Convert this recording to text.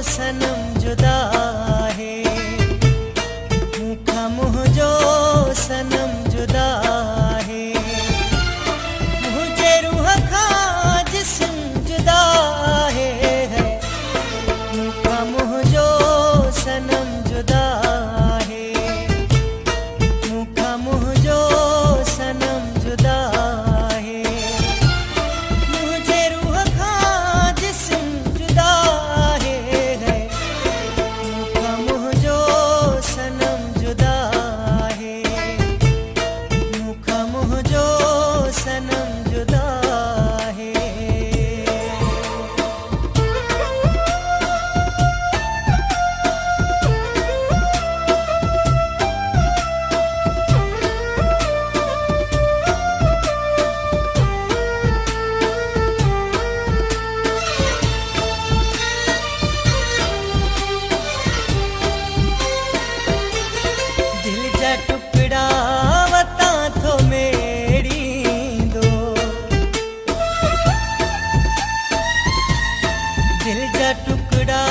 सनम जुदा है, मूठा मुँह जो सनम जुदा है, मुझे रूह खा जिस्म जुदा है, मूठा मुँह जो सनम जुदा है, मूठा मुँह जो सनम जुदा है, मुझे रूह खा जिस्म जुदा है, मूठा मुँह जो सनम जुदा है, मूठा मुँह जो सनम जुदा है। दिल जा टुकड़ा वता थो मेड़ींदो, दिल जा टुकड़ा